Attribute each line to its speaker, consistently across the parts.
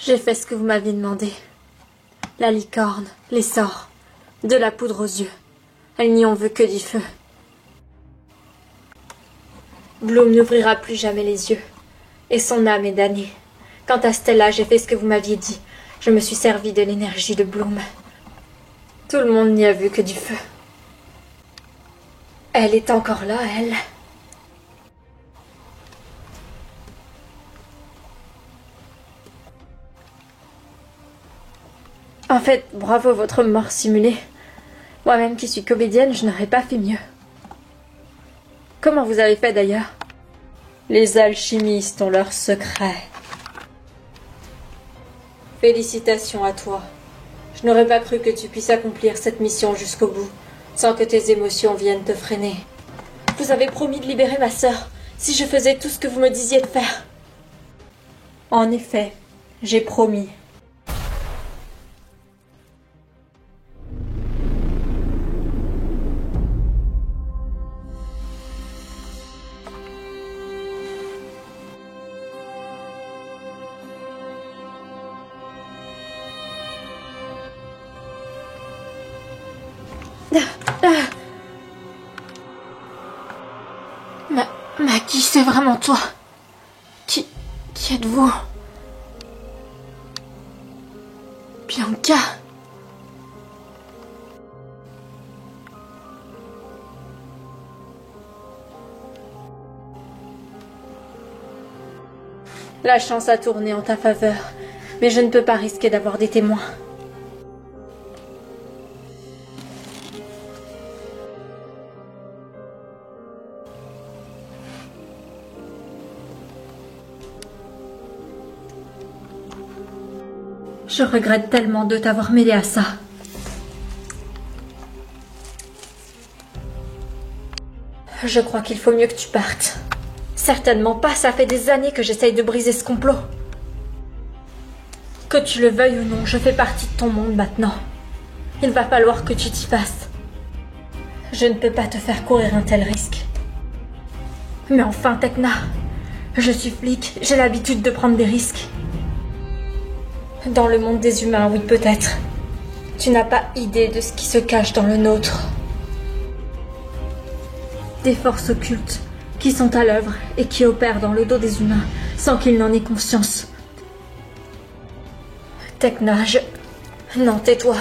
Speaker 1: J'ai fait ce que vous m'aviez demandé. La licorne, les sorts, de la poudre aux yeux. Elle n'y en veut que du feu. Bloom n'ouvrira plus jamais les yeux. Et son âme est damnée. Quant à Stella, j'ai fait ce que vous m'aviez dit. Je me suis servi de l'énergie de Bloom. Tout le monde n'y a vu que du feu. Elle est encore là, elle. En fait, bravo votre mort simulée. Moi-même qui suis comédienne, je n'aurais pas fait mieux. Comment vous avez fait d'ailleurs? Les alchimistes ont leurs secrets. Félicitations à toi. Je n'aurais pas cru que tu puisses accomplir cette mission jusqu'au bout, sans que tes émotions viennent te freiner. Vous avez promis de libérer ma sœur, si je faisais tout ce que vous me disiez de faire. En effet, j'ai promis. Maki, c'est vraiment toi. Qui êtes-vous? Bianca? La chance a tourné en ta faveur, mais je ne peux pas risquer d'avoir des témoins. Je regrette tellement de t'avoir mêlé à ça. Je crois qu'il faut mieux que tu partes. Certainement pas, ça fait des années que j'essaye de briser ce complot. Que tu le veuilles ou non, je fais partie de ton monde maintenant. Il va falloir que tu t'y fasses. Je ne peux pas te faire courir un tel risque. Mais enfin, Tecna, je suis flic, j'ai l'habitude de prendre des risques. Dans le monde des humains, oui, peut-être. Tu n'as pas idée de ce qui se cache dans le nôtre. Des forces occultes qui sont à l'œuvre et qui opèrent dans le dos des humains sans qu'ils n'en aient conscience. Tecna, Non, tais-toi.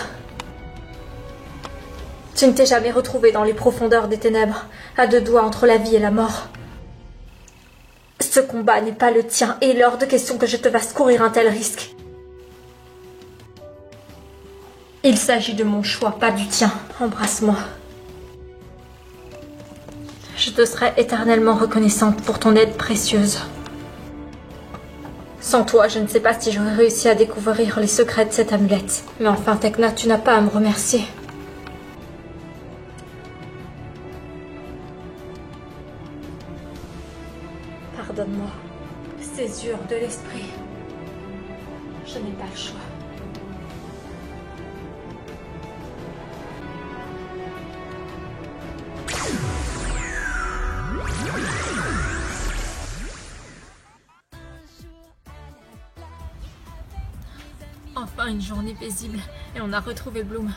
Speaker 1: Tu ne t'es jamais retrouvé dans les profondeurs des ténèbres, à deux doigts entre la vie et la mort. Ce combat n'est pas le tien et il est hors de question que je te fasse courir un tel risque. Il s'agit de mon choix, pas du tien. Embrasse-moi. Je te serai éternellement reconnaissante pour ton aide précieuse. Sans toi, je ne sais pas si j'aurais réussi à découvrir les secrets de cette amulette. Mais enfin, Tecna, tu n'as pas à me remercier. Pardonne-moi. Césure de l'esprit. Je n'ai pas le choix. Enfin une journée paisible et on a retrouvé Bloom.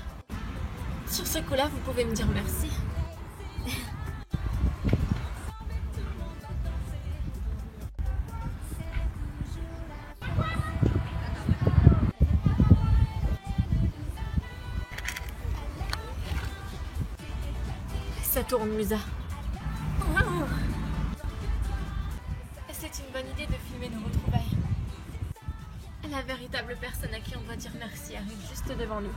Speaker 1: Sur ce coup-là, vous pouvez me dire merci. Ça tourne, Musa. Wow. C'est une bonne idée de filmer nos retrouvailles. La véritable personne à qui on doit dire merci arrive juste devant nous.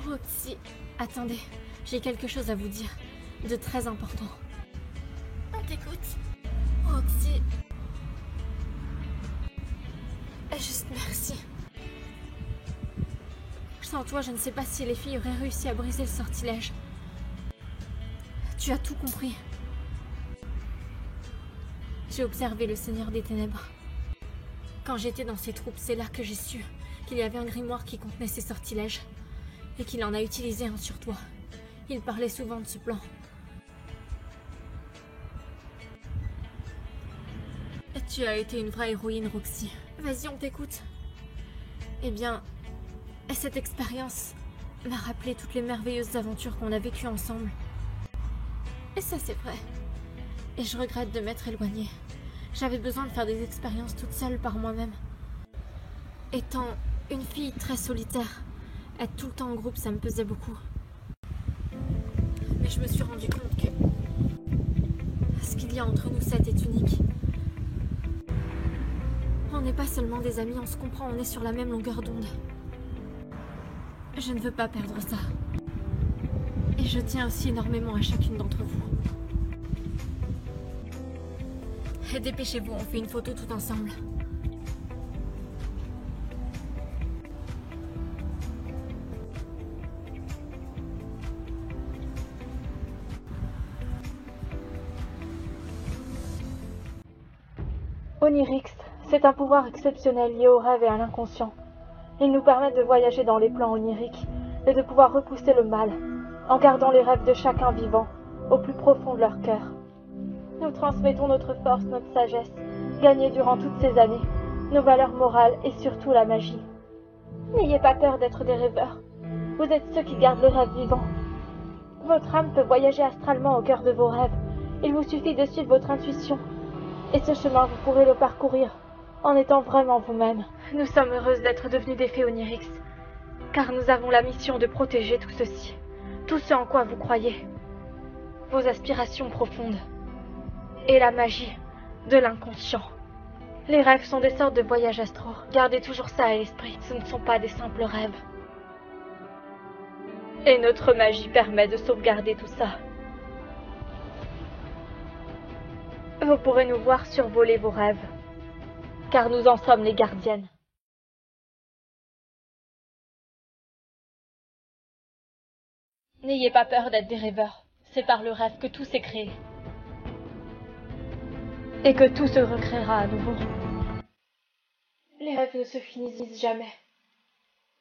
Speaker 1: Roxy, attendez, j'ai quelque chose à vous dire. De très important. On t'écoute. Roxy. Juste merci. Sans toi, je ne sais pas si les filles auraient réussi à briser le sortilège. Tu as tout compris. J'ai observé le Seigneur des Ténèbres. Quand j'étais dans ses troupes, c'est là que j'ai su qu'il y avait un grimoire qui contenait ses sortilèges et qu'il en a utilisé un sur toi. Il parlait souvent de ce plan. Tu as été une vraie héroïne, Roxy. Vas-y, on t'écoute. Eh bien, cette expérience m'a rappelé toutes les merveilleuses aventures qu'on a vécues ensemble. Et ça, c'est vrai. Et je regrette de m'être éloignée. J'avais besoin de faire des expériences toute seule par moi-même. Étant une fille très solitaire, être tout le temps en groupe, ça me pesait beaucoup. Mais je me suis rendu compte que ce qu'il y a entre nous, c'est unique. On n'est pas seulement des amis, on se comprend, on est sur la même longueur d'onde. Je ne veux pas perdre ça. Et je tiens aussi énormément à chacune d'entre vous. Et dépêchez-vous, on fait une photo tout ensemble.
Speaker 2: Onirix, c'est un pouvoir exceptionnel lié au rêve et à l'inconscient. Il nous permet de voyager dans les plans oniriques et de pouvoir repousser le mal, en gardant les rêves de chacun vivant, au plus profond de leur cœur. Nous transmettons notre force, notre sagesse, gagnée durant toutes ces années, nos valeurs morales et surtout la magie. N'ayez pas peur d'être des rêveurs. Vous êtes ceux qui gardent le rêve vivant. Votre âme peut voyager astralement au cœur de vos rêves. Il vous suffit de suivre votre intuition. Et ce chemin, vous pourrez le parcourir en étant vraiment vous-même. Nous sommes heureuses d'être devenues des fées Onirix, car nous avons la mission de protéger tout ceci, tout ce en quoi vous croyez, vos aspirations profondes, et la magie de l'inconscient. Les rêves sont des sortes de voyages astraux. Gardez toujours ça à l'esprit, ce ne sont pas des simples rêves. Et notre magie permet de sauvegarder tout ça. Vous pourrez nous voir survoler vos rêves, car nous en sommes les gardiennes. N'ayez pas peur d'être des rêveurs, c'est par le rêve que tout s'est créé. Et que tout se recréera à nouveau. Les rêves ne se finissent jamais.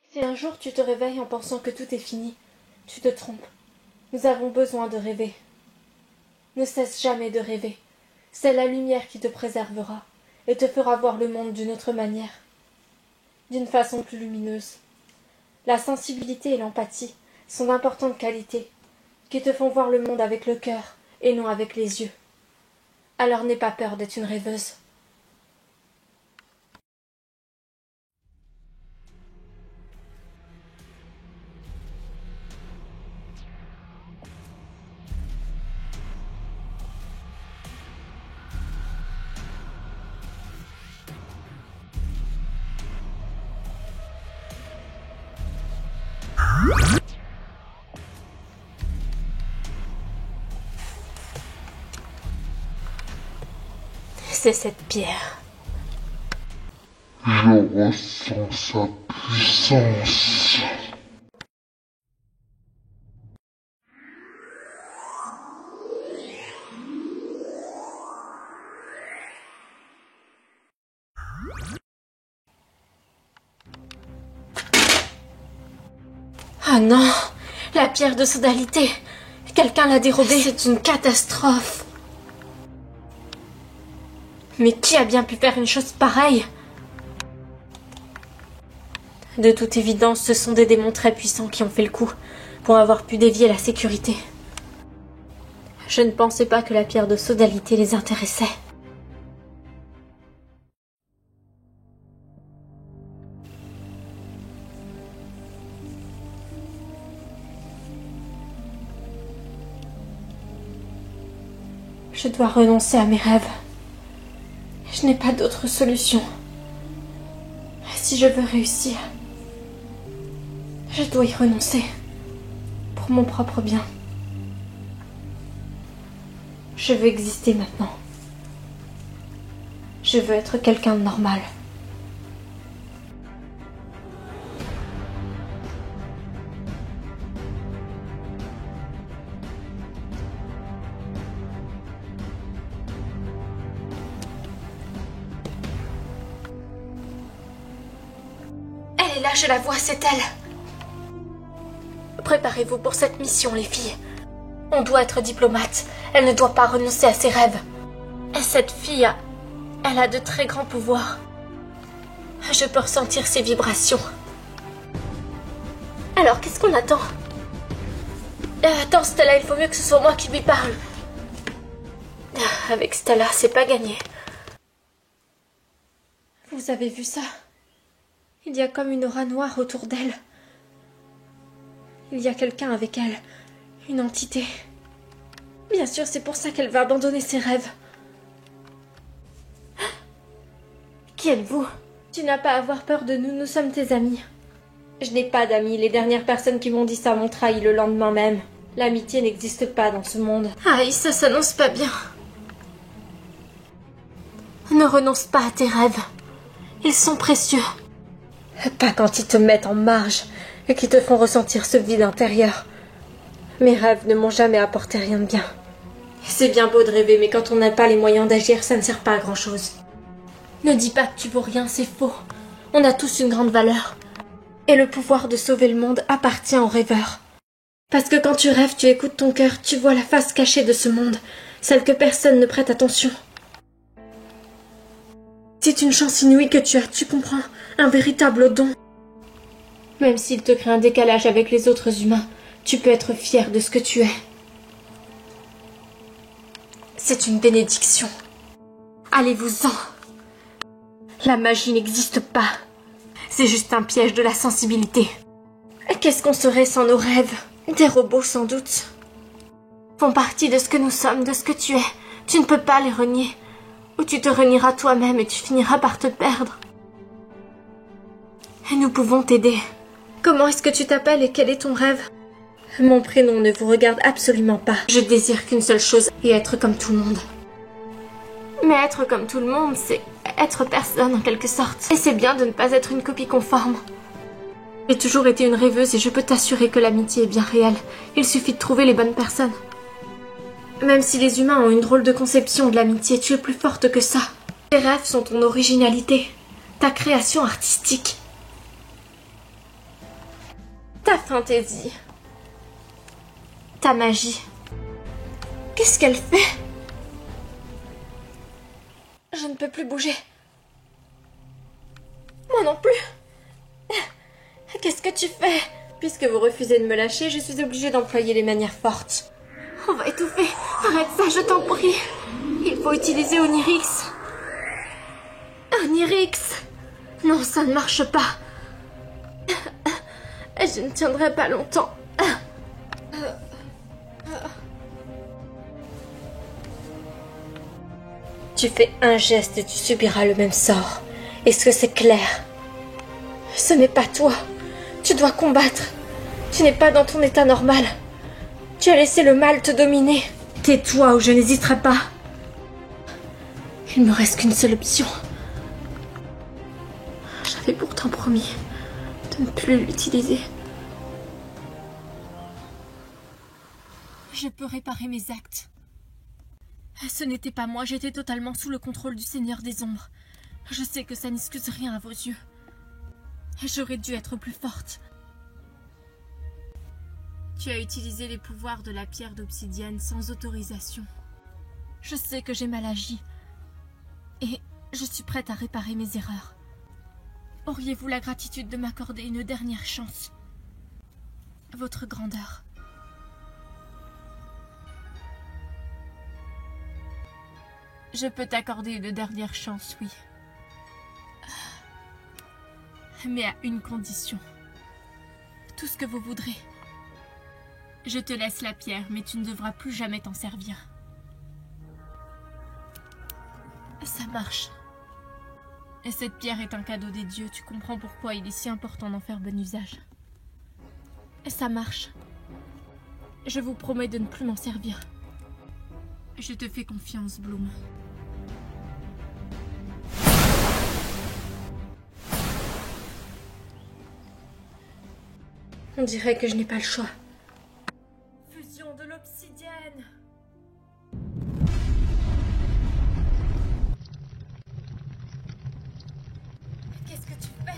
Speaker 1: Si un jour tu te réveilles en pensant que tout est fini, tu te trompes. Nous avons besoin de rêver. Ne cesse jamais de rêver. C'est la lumière qui te préservera et te fera voir le monde d'une autre manière, d'une façon plus lumineuse. La sensibilité et l'empathie sont d'importantes qualités qui te font voir le monde avec le cœur et non avec les yeux. Alors n'aie pas peur d'être une rêveuse. C'est cette pierre.
Speaker 3: Je ressens sa puissance.
Speaker 1: Ah non, la pierre de sodalité. Quelqu'un l'a dérobée. C'est une catastrophe. Mais qui a bien pu faire une chose pareille? De toute évidence, ce sont des démons très puissants qui ont fait le coup pour avoir pu dévier la sécurité. Je ne pensais pas que la pierre de sodalité les intéressait. Je dois renoncer à mes rêves. Je n'ai pas d'autre solution. Si je veux réussir, je dois y renoncer. Pour mon propre bien. Je veux exister maintenant. Je veux être quelqu'un de normal. Elle est là, je la vois, c'est elle. Préparez-vous pour cette mission, les filles. On doit être diplomate. Elle ne doit pas renoncer à ses rêves. Et cette fille elle a de très grands pouvoirs. Je peux ressentir ses vibrations. Alors, qu'est-ce qu'on attend? Attends, Stella, il faut mieux que ce soit moi qui lui parle. Avec Stella, c'est pas gagné. Vous avez vu ça? Il y a comme une aura noire autour d'elle. Il y a quelqu'un avec elle. Une entité. Bien sûr, c'est pour ça qu'elle va abandonner ses rêves. Qui êtes-vous? Tu n'as pas à avoir peur de nous, nous sommes tes amis. Je n'ai pas d'amis, les dernières personnes qui m'ont dit ça m'ont trahi le lendemain même. L'amitié n'existe pas dans ce monde. Aïe, ça s'annonce pas bien. Ne renonce pas à tes rêves. Ils sont précieux. Pas quand ils te mettent en marge et qui te font ressentir ce vide intérieur. Mes rêves ne m'ont jamais apporté rien de bien. C'est bien beau de rêver, mais quand on n'a pas les moyens d'agir, ça ne sert pas à grand-chose. Ne dis pas que tu vaux rien, c'est faux. On a tous une grande valeur. Et le pouvoir de sauver le monde appartient aux rêveurs. Parce que quand tu rêves, tu écoutes ton cœur, tu vois la face cachée de ce monde, celle que personne ne prête attention. C'est une chance inouïe que tu as, tu comprends, un véritable don. Même s'il te crée un décalage avec les autres humains, tu peux être fier de ce que tu es. C'est une bénédiction. Allez-vous-en. La magie n'existe pas. C'est juste un piège de la sensibilité. Qu'est-ce qu'on serait sans nos rêves? Des robots sans doute. Font partie de ce que nous sommes, de ce que tu es. Tu ne peux pas les renier. Ou tu te renieras toi-même et tu finiras par te perdre. Et nous pouvons t'aider. Comment est-ce que tu t'appelles et quel est ton rêve? Mon prénom ne vous regarde absolument pas. Je désire qu'une seule chose, et être comme tout le monde. Mais être comme tout le monde, c'est être personne en quelque sorte. Et c'est bien de ne pas être une copie conforme. J'ai toujours été une rêveuse et je peux t'assurer que l'amitié est bien réelle. Il suffit de trouver les bonnes personnes. Même si les humains ont une drôle de conception de l'amitié, tu es plus forte que ça. Tes rêves sont ton originalité, ta création artistique. Ta fantaisie. Ta magie. Qu'est-ce qu'elle fait? Je ne peux plus bouger. Moi non plus. Qu'est-ce que tu fais? Puisque vous refusez de me lâcher, je suis obligée d'employer les manières fortes. On va étouffer. Arrête ça, je t'en prie. Il faut utiliser Onirix. Onirix. Non, ça ne marche pas. Je ne tiendrai pas longtemps. Tu fais un geste et tu subiras le même sort. Est-ce que c'est clair? Ce n'est pas toi. Tu dois combattre. Tu n'es pas dans ton état normal. Tu as laissé le mal te dominer. Tais-toi ou je n'hésiterai pas. Il me reste qu'une seule option. J'avais pourtant promis de ne plus l'utiliser. Je peux réparer mes actes. Ce n'était pas moi, j'étais totalement sous le contrôle du Seigneur des Ombres. Je sais que ça n'excuse rien à vos yeux. J'aurais dû être plus forte. Tu as utilisé les pouvoirs de la pierre d'obsidienne sans autorisation. Je sais que j'ai mal agi. Et je suis prête à réparer mes erreurs. Auriez-vous la gratitude de m'accorder une dernière chance? Votre grandeur. Je peux t'accorder une dernière chance, oui. Mais à une condition. Tout ce que vous voudrez. Je te laisse la pierre, mais tu ne devras plus jamais t'en servir. Ça marche. Et cette pierre est un cadeau des dieux, tu comprends pourquoi il est si important d'en faire bon usage. Ça marche. Je vous promets de ne plus m'en servir. Je te fais confiance, Bloom. On dirait que je n'ai pas le choix. Fusion de l'obsidienne. Qu'est-ce que tu fais?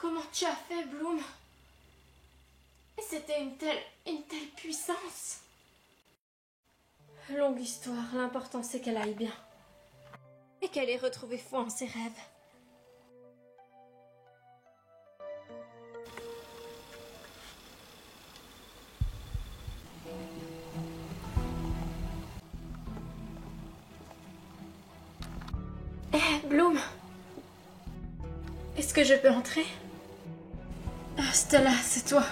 Speaker 1: comment tu as fait, Bloom? C'était une telle puissance. Longue histoire, l'important c'est qu'elle aille bien. Et qu'elle ait retrouvé foi en ses rêves. Bloom, est-ce que je peux entrer? Ah, Stella, c'est toi.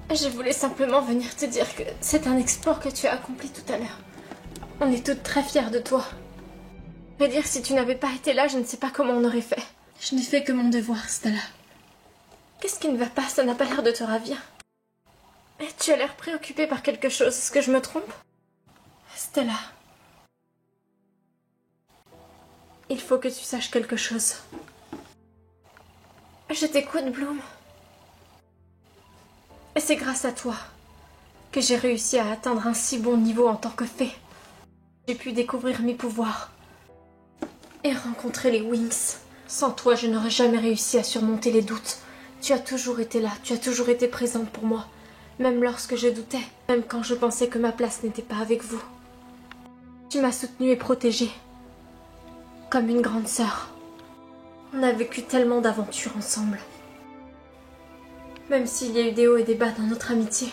Speaker 1: Je voulais simplement venir te dire que c'est un exploit que tu as accompli tout à l'heure. On est toutes très fières de toi. Je veux dire, si tu n'avais pas été là, je ne sais pas comment on aurait fait. Je n'ai fait que mon devoir, Stella. Qu'est-ce qui ne va pas? Ça n'a pas l'air de te ravir. Et tu as l'air préoccupée par quelque chose. Est-ce que je me trompe? Stella. Il faut que tu saches quelque chose. Je t'écoute, Bloom. Et c'est grâce à toi que j'ai réussi à atteindre un si bon niveau en tant que fée. J'ai pu découvrir mes pouvoirs et rencontrer les Wings. Sans toi, je n'aurais jamais réussi à surmonter les doutes. Tu as toujours été là, tu as toujours été présente pour moi. Même lorsque je doutais, même quand je pensais que ma place n'était pas avec vous. Tu m'as soutenue et protégée. Comme une grande sœur. On a vécu tellement d'aventures ensemble. Même s'il y a eu des hauts et des bas dans notre amitié.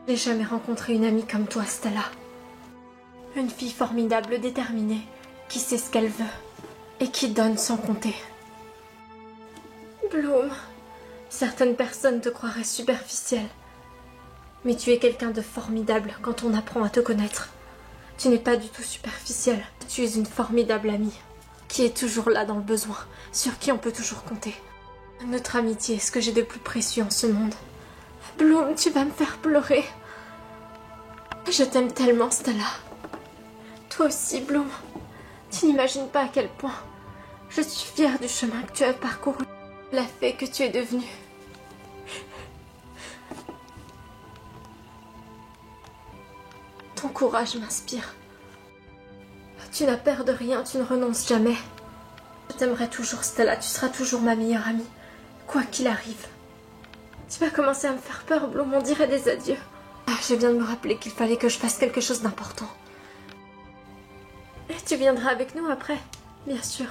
Speaker 1: J'ai jamais rencontré une amie comme toi, Stella. Une fille formidable, déterminée, qui sait ce qu'elle veut et qui donne sans compter. Bloom, certaines personnes te croiraient superficielle. Mais tu es quelqu'un de formidable quand on apprend à te connaître. Tu n'es pas du tout superficielle. Tu es une formidable amie, qui est toujours là dans le besoin, sur qui on peut toujours compter. Notre amitié est ce que j'ai de plus précieux en ce monde. Bloom, tu vas me faire pleurer. Je t'aime tellement, Stella. Toi aussi, Bloom. Tu n'imagines pas à quel point je suis fière du chemin que tu as parcouru, la fée que tu es devenue. Ton courage m'inspire. Tu n'as peur de rien, tu ne renonces jamais. Je t'aimerai toujours, Stella, tu seras toujours ma meilleure amie, quoi qu'il arrive. Tu vas commencer à me faire peur, Bloom, on dirait des adieux. Ah, je viens de me rappeler qu'il fallait que je fasse quelque chose d'important. Et tu viendras avec nous après, bien sûr.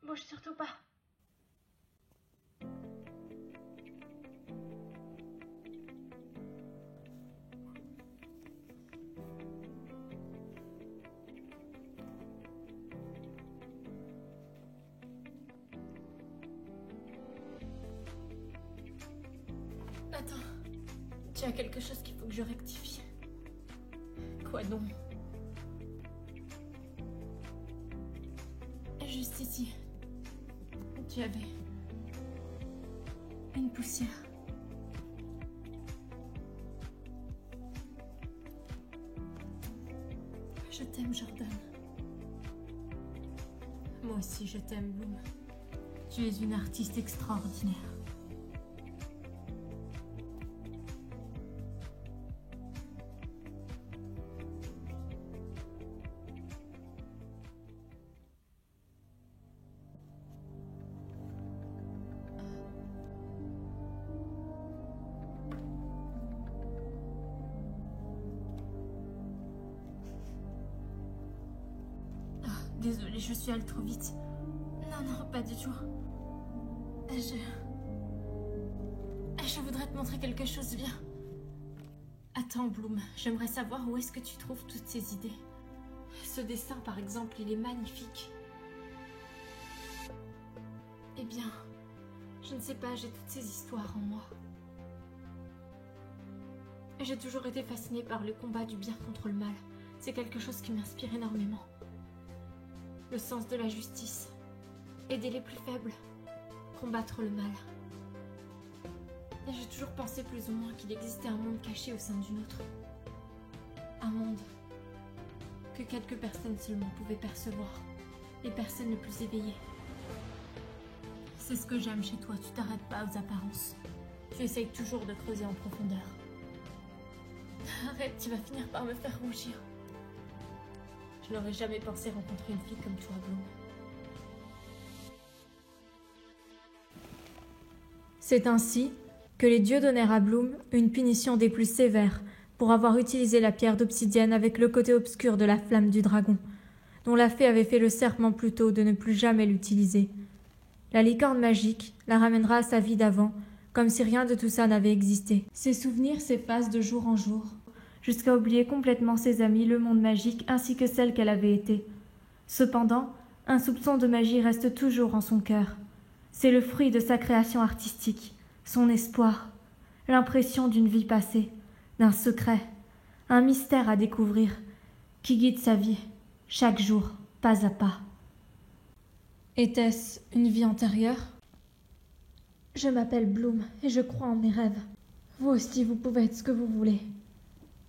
Speaker 1: Bouge surtout pas. Attends, tu as quelque chose qu'il faut que je rectifie. Quoi donc? Juste ici. Tu avais une poussière. Je t'aime, Jordan. Moi aussi, je t'aime, Bloom. Tu es une artiste extraordinaire. Désolée, je suis allée trop vite. Non, pas du tout. Je voudrais te montrer quelque chose, viens. Attends, Bloom, j'aimerais savoir où est-ce que tu trouves toutes ces idées. Ce dessin, par exemple, il est magnifique. Eh bien, je ne sais pas, j'ai toutes ces histoires en moi. J'ai toujours été fascinée par le combat du bien contre le mal. C'est quelque chose qui m'inspire énormément. Le sens de la justice, aider les plus faibles, combattre le mal. Et j'ai toujours pensé plus ou moins qu'il existait un monde caché au sein d'une autre. Un monde que quelques personnes seulement pouvaient percevoir, les personnes les plus éveillées. C'est ce que j'aime chez toi, tu t'arrêtes pas aux apparences. Tu essayes toujours de creuser en profondeur. Arrête, tu vas finir par me faire rougir. Je n'aurais jamais pensé rencontrer une fille comme toi, Bloom. C'est ainsi que les dieux donnèrent à Bloom une punition des plus sévères pour avoir utilisé la pierre d'obsidienne avec le côté obscur de la flamme du dragon, dont la fée avait fait le serment plus tôt de ne plus jamais l'utiliser. La licorne magique la ramènera à sa vie d'avant, comme si rien de tout ça n'avait existé. Ses souvenirs s'effacent de jour en jour, jusqu'à oublier complètement ses amis, le monde magique, ainsi que celle qu'elle avait été. Cependant, un soupçon de magie reste toujours en son cœur. C'est le fruit de sa création artistique, son espoir, l'impression d'une vie passée, d'un secret, un mystère à découvrir, qui guide sa vie, chaque jour, pas à pas. Était-ce une vie antérieure ? Je m'appelle Bloom et je crois en mes rêves. Vous aussi, vous pouvez être ce que vous voulez.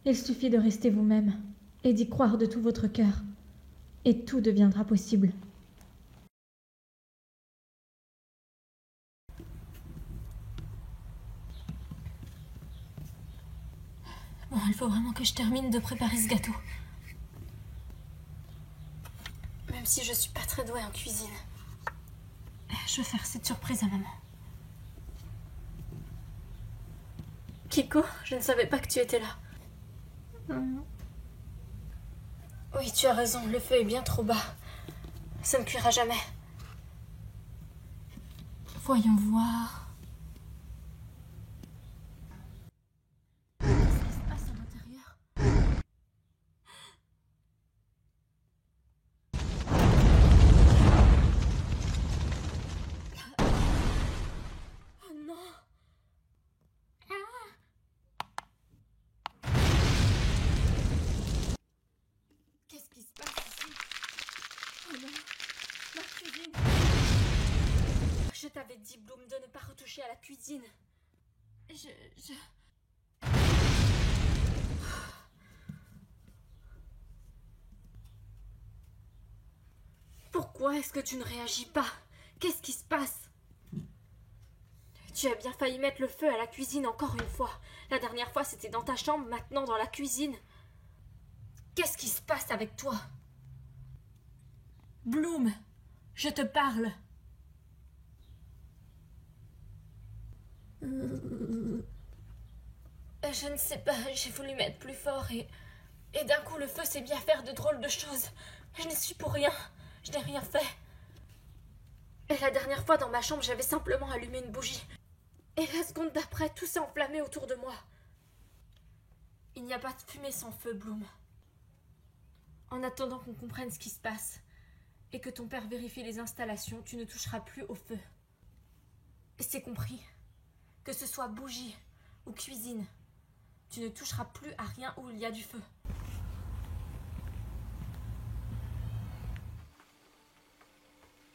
Speaker 1: Il suffit de rester vous-même et d'y croire de tout votre cœur. Et tout deviendra possible. Bon, il faut vraiment que je termine de préparer ce gâteau. Même si je suis pas très douée en cuisine. Je vais faire cette surprise à maman. Kiko, je ne savais pas que tu étais là. Oui, tu as raison, le feu est bien trop bas. Ça ne cuira jamais. Voyons voir. Qu'est-ce qui se passe à l'intérieur ? Oh non! Qu'est-ce qui se passe ici? Oh non, ma cuisine! Je t'avais dit, Bloom, de ne pas retoucher à la cuisine. Pourquoi est-ce que tu ne réagis pas? Qu'est-ce qui se passe? Tu as bien failli mettre le feu à la cuisine encore une fois. La dernière fois, c'était dans ta chambre, maintenant dans la cuisine. Qu'est-ce qui se passe avec toi? Bloom, je te parle. Je ne sais pas, j'ai voulu mettre plus fort et d'un coup le feu s'est mis à faire de drôles de choses. Je n'y suis pour rien, je n'ai rien fait. Et la dernière fois dans ma chambre, j'avais simplement allumé une bougie. Et la seconde d'après, tout s'est enflammé autour de moi. Il n'y a pas de fumée sans feu, Bloom. En attendant qu'on comprenne ce qui se passe et que ton père vérifie les installations, tu ne toucheras plus au feu. C'est compris. Que ce soit bougie ou cuisine, tu ne toucheras plus à rien où il y a du feu.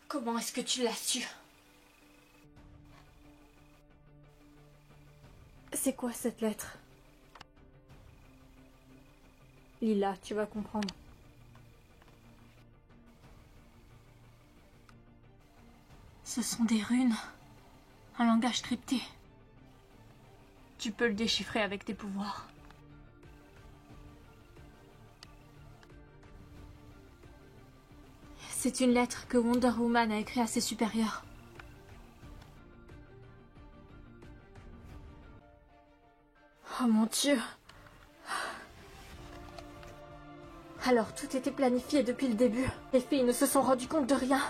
Speaker 1: Comment est-ce que tu l'as su? C'est quoi cette lettre? Lila, tu vas comprendre. Ce sont des runes. Un langage crypté. Tu peux le déchiffrer avec tes pouvoirs. C'est une lettre que Wonder Woman a écrite à ses supérieurs. Oh mon Dieu! Alors tout était planifié depuis le début. Les filles ne se sont rendues compte de rien.